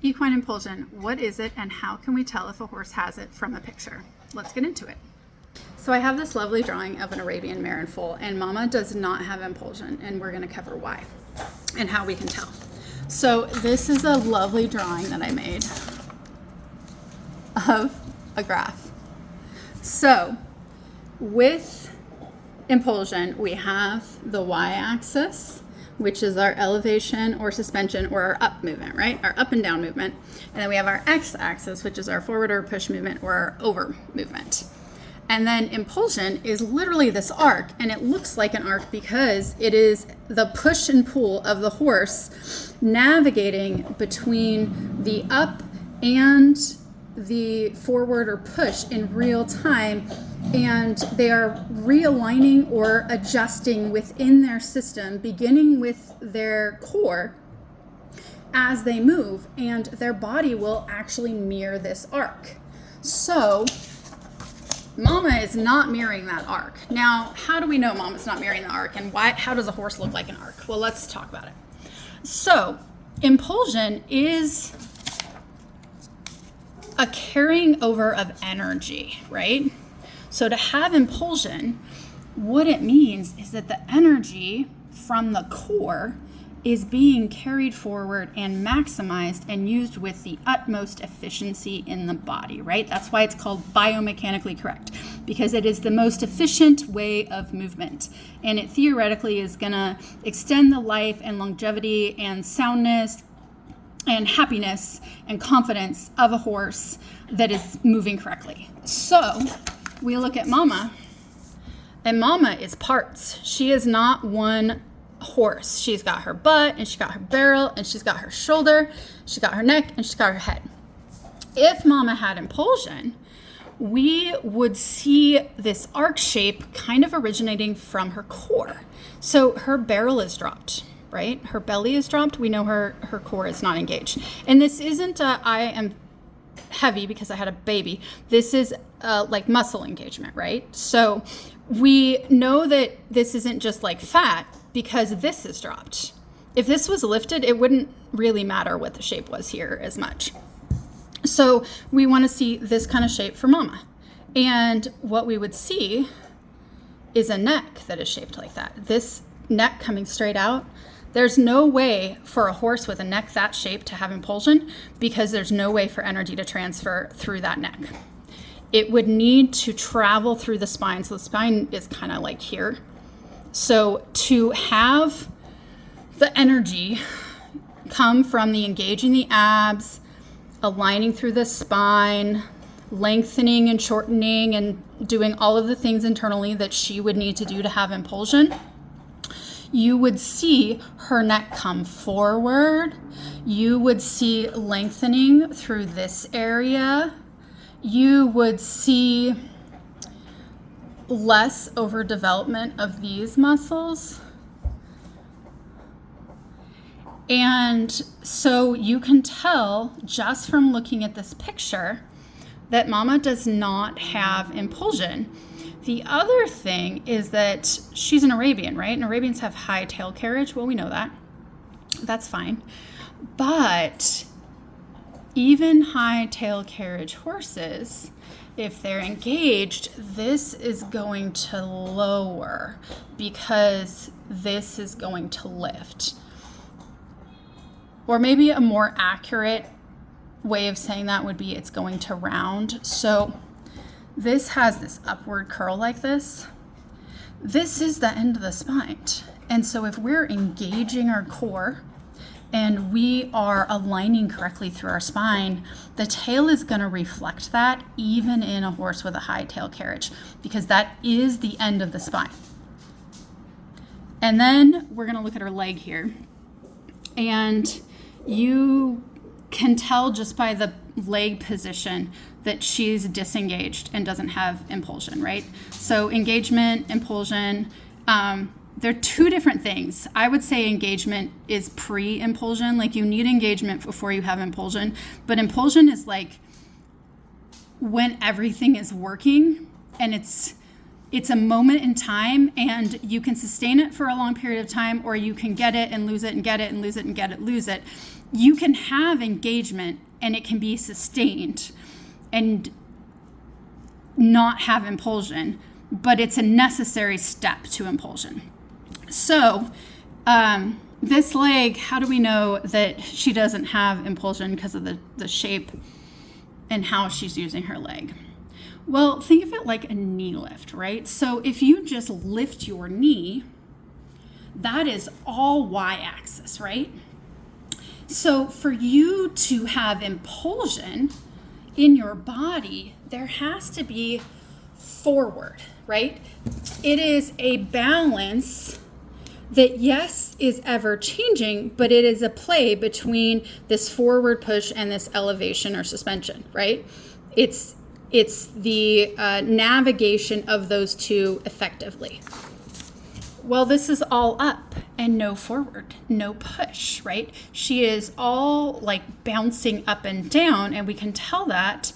Equine impulsion, what is it and how can we tell if a horse has it from a picture? Let's get into it. So I have this lovely drawing of an Arabian mare in foal, and Mama does not have impulsion, and we're going to cover why and how we can tell. So this is a lovely drawing that I made of a graph. So with impulsion, we have the y-axis, which is our elevation or suspension or our up movement, right? Our up and down movement. And then we have our x-axis, which is our forward or push movement or our over movement. And then impulsion is literally this arc, and it looks like an arc because it is the push and pull of the horse navigating between the up and the forward or push in real time, and they are realigning or adjusting within their system, beginning with their core as they move, and their body will actually mirror this arc. So Mama is not mirroring that arc. Now, how do we know Mama's not mirroring the arc, and how does a horse look like an arc? Well, let's talk about it. So impulsion is a carrying over of energy, right? So to have impulsion, what it means is that the energy from the core is being carried forward and maximized and used with the utmost efficiency in the body, right? That's why it's called biomechanically correct, because it is the most efficient way of movement. And it theoretically is gonna extend the life and longevity and soundness and happiness and confidence of a horse that is moving correctly. So we look at Mama, and Mama is parts. She is not one horse. She's got her butt, and she's got her barrel, and she's got her shoulder, she's got her neck, and she's got her head. If Mama had impulsion, we would see this arc shape kind of originating from her core. So her barrel is dropped, right? Her belly is dropped. We know her core is not engaged. And this isn't I am heavy because I had a baby. This is like muscle engagement, right? So we know that this isn't just like fat because this is dropped. If this was lifted, it wouldn't really matter what the shape was here as much. So we want to see this kind of shape for Mama. And what we would see is a neck that is shaped like that. This neck coming straight out. There's no way for a horse with a neck that shape to have impulsion because there's no way for energy to transfer through that neck. It would need to travel through the spine. So the spine is kind of like here. So to have the energy come from the engaging the abs, aligning through the spine, lengthening and shortening and doing all of the things internally that she would need to do to have impulsion, you would see her neck come forward. You would see lengthening through this area. You would see less overdevelopment of these muscles. And so you can tell just from looking at this picture that Mama does not have impulsion. The other thing is that she's an Arabian, right? And Arabians have high tail carriage. Well, we know that. That's fine. But even high tail carriage horses, if they're engaged, this is going to lower because this is going to lift. Or maybe a more accurate way of saying that would be it's going to round. So this has this upward curl like this. This is the end of the spine. And so if we're engaging our core and we are aligning correctly through our spine, the tail is going to reflect that even in a horse with a high tail carriage because that is the end of the spine. And then we're going to look at her leg here. And you can tell just by the leg position that she's disengaged and doesn't have impulsion, right? So engagement, impulsion, they're two different things. I would say engagement is pre-impulsion, like you need engagement before you have impulsion, but impulsion is like when everything is working and it's It's a moment in time, and you can sustain it for a long period of time, or you can get it and lose it and get it and lose it and get it, lose it. You can have engagement and it can be sustained and not have impulsion, but it's a necessary step to impulsion. So this leg, how do we know that she doesn't have impulsion? Because of the shape and how she's using her leg. Well, think of it like a knee lift, right? So if you just lift your knee, that is all y-axis, right? So for you to have impulsion in your body, there has to be forward, right? It is a balance that, yes, is ever changing, but it is a play between this forward push and this elevation or suspension, right? It's the navigation of those two effectively. Well, this is all up and no forward, no push, right? She is all like bouncing up and down, and we can tell that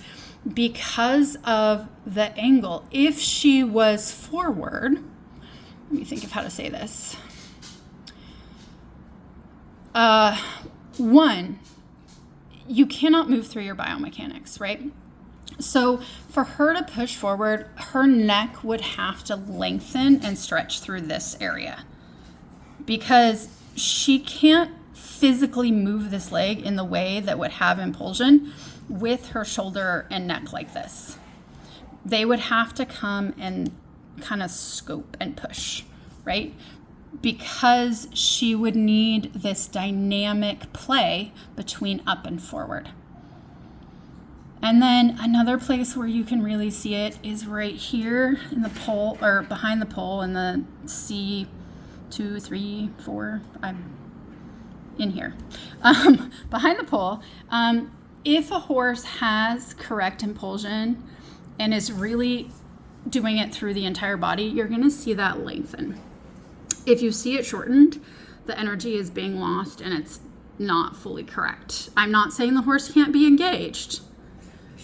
because of the angle. If she was forward, let me think of how to say this. One, you cannot move through your biomechanics, right? So for her to push forward, her neck would have to lengthen and stretch through this area because she can't physically move this leg in the way that would have impulsion with her shoulder and neck like this. They would have to come and kind of scope and push, right? Because she would need this dynamic play between up and forward. And then another place where you can really see it is right here in the pole, or behind the pole in the C2, 3, 4, I'm in here. Behind the pole, if a horse has correct impulsion and is really doing it through the entire body, you're gonna see that lengthen. If you see it shortened, the energy is being lost and it's not fully correct. I'm not saying the horse can't be engaged,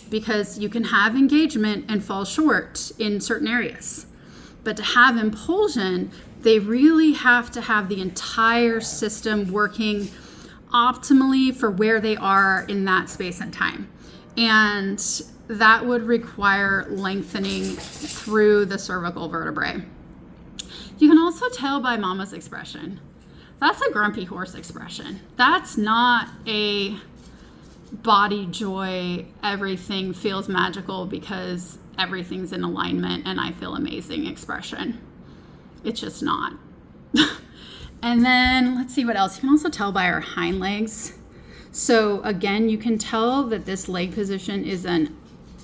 because you can have engagement and fall short in certain areas. But to have impulsion, they really have to have the entire system working optimally for where they are in that space and time. And that would require lengthening through the cervical vertebrae. You can also tell by Mama's expression. That's a grumpy horse expression. That's not a body joy, everything feels magical because everything's in alignment and I feel amazing expression. It's just not. And then let's see what else. You can also tell by our hind legs. So again, you can tell that this leg position is an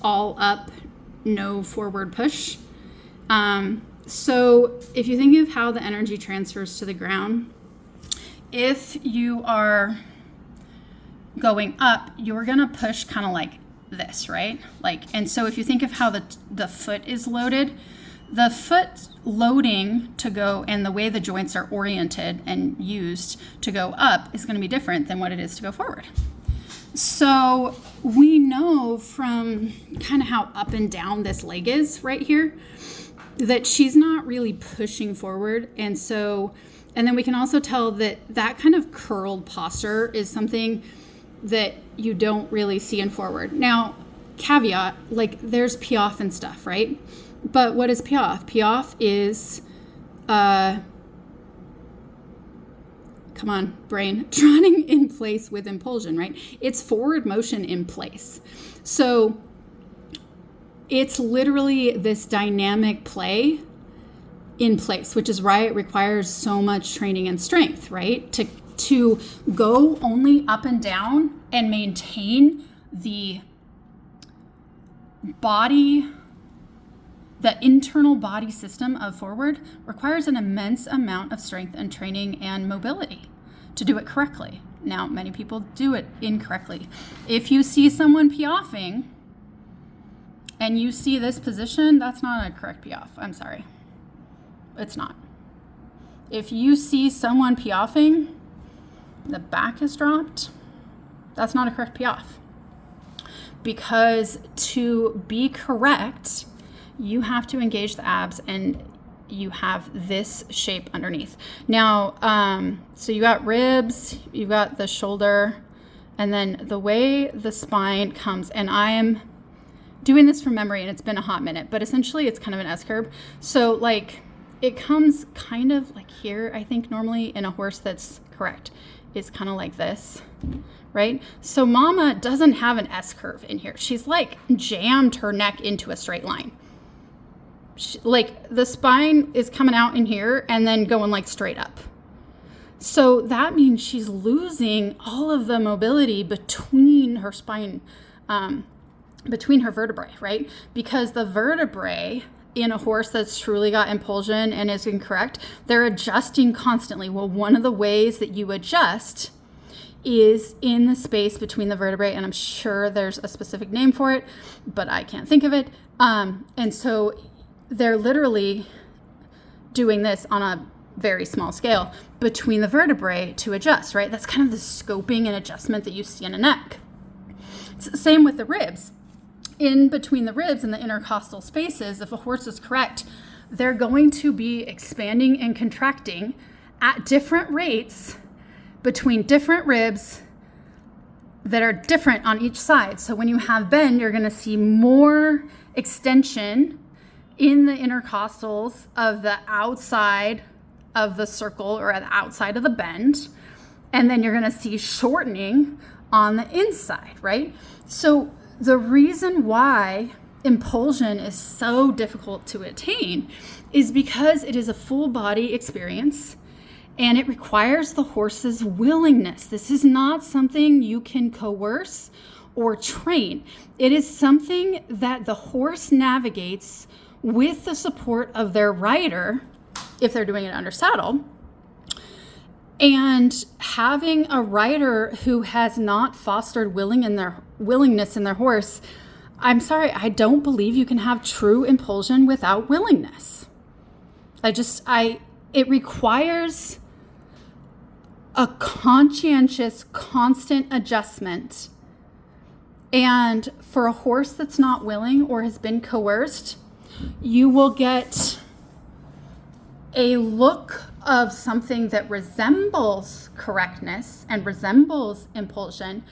all up, no forward push. So if you think of how the energy transfers to the ground, if you are going up, you're gonna push kind of like this, right? And so if you think of how the foot is loaded, the foot loading to go and the way the joints are oriented and used to go up is going to be different than what it is to go forward. So we know from kind of how up and down this leg is right here that she's not really pushing forward. And then we can also tell that that kind of curled posture is something that you don't really see in forward. Now, caveat, there's piaffe and stuff, right? But what is piaffe? Piaffe is, come on, brain, trotting in place with impulsion, right? It's forward motion in place. So it's literally this dynamic play in place, which is why it requires so much training and strength, right? To go only up and down and maintain the body, the internal body system of forward requires an immense amount of strength and training and mobility to do it correctly. Now, many people do it incorrectly. If you see someone piaffing and you see this position, that's not a correct piaffe. I'm sorry. It's not. If you see someone piaffing, the back is dropped, that's not a correct piaffe. Because to be correct, you have to engage the abs, and you have this shape underneath. Now, so you got ribs, you got the shoulder, and then the way the spine comes, and I am doing this from memory and it's been a hot minute, but essentially it's kind of an S curve. So like it comes kind of like here, I think normally in a horse that's correct is kind of like this, right? So mama doesn't have an S curve in here. She's like jammed her neck into a straight line. Like the spine is coming out in here and then going like straight up. So that means she's losing all of the mobility between her spine, between her vertebrae, right? Because the vertebrae in a horse that's truly got impulsion and is incorrect, they're adjusting constantly. Well, one of the ways that you adjust is in the space between the vertebrae, and I'm sure there's a specific name for it, but I can't think of it. And so they're literally doing this on a very small scale between the vertebrae to adjust, right? That's kind of the scoping and adjustment that you see in a neck. It's the same with the ribs. In between the ribs and the intercostal spaces, if a horse is correct, they're going to be expanding and contracting at different rates between different ribs that are different on each side. So when you have bend, you're going to see more extension in the intercostals of the outside of the circle or at the outside of the bend. And then you're going to see shortening on the inside, right? So the reason why impulsion is so difficult to attain is because it is a full body experience and it requires the horse's willingness. This is not something you can coerce or train. It is something that the horse navigates with the support of their rider, if they're doing it under saddle. And having a rider who has not fostered willingness in their horse, I'm sorry, I don't believe you can have true impulsion without willingness. It requires a conscientious, constant adjustment. And for a horse that's not willing or has been coerced, you will get a look of something that resembles correctness and resembles impulsion,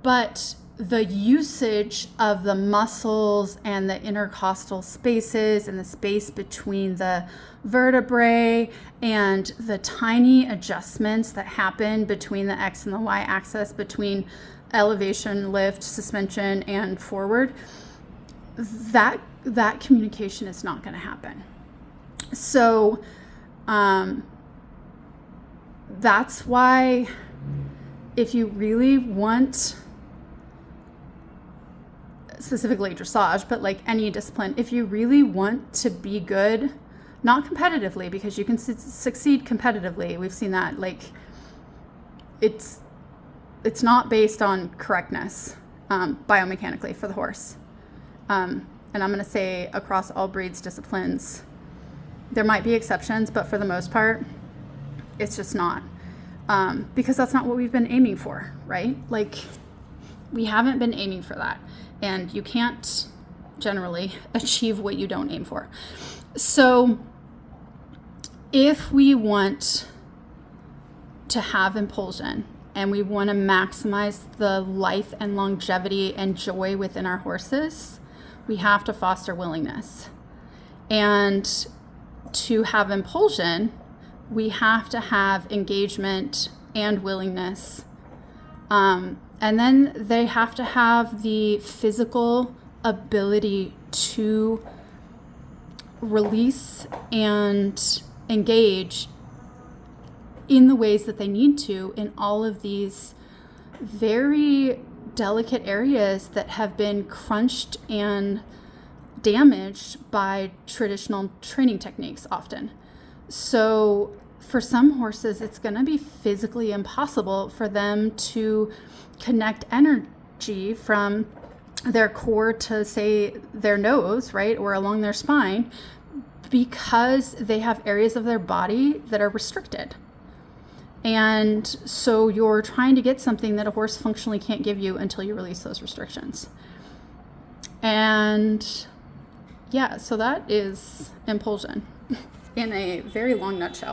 but the usage of the muscles and the intercostal spaces and the space between the vertebrae and the tiny adjustments that happen between the X and the Y axis, between elevation, lift, suspension, and forward, that communication is not going to happen. So that's why if you really want, specifically dressage, but like any discipline, if you really want to be good, not competitively, because you can succeed competitively. We've seen that. Like it's not based on correctness biomechanically for the horse. And I'm going to say across all breeds, disciplines, there might be exceptions, but for the most part, it's just not. Because that's not what we've been aiming for, right? Like, we haven't been aiming for that. And you can't generally achieve what you don't aim for. So if we want to have impulsion and we want to maximize the life and longevity and joy within our horses, we have to foster willingness. And to have impulsion, we have to have engagement and willingness. And then they have to have the physical ability to release and engage in the ways that they need to in all of these very delicate areas that have been crunched and damaged by traditional training techniques often. So for some horses, it's going to be physically impossible for them to connect energy from their core to, say, their nose, right, or along their spine, because they have areas of their body that are restricted. And so you're trying to get something that a horse functionally can't give you until you release those restrictions. And yeah, so that is impulsion in a very long nutshell.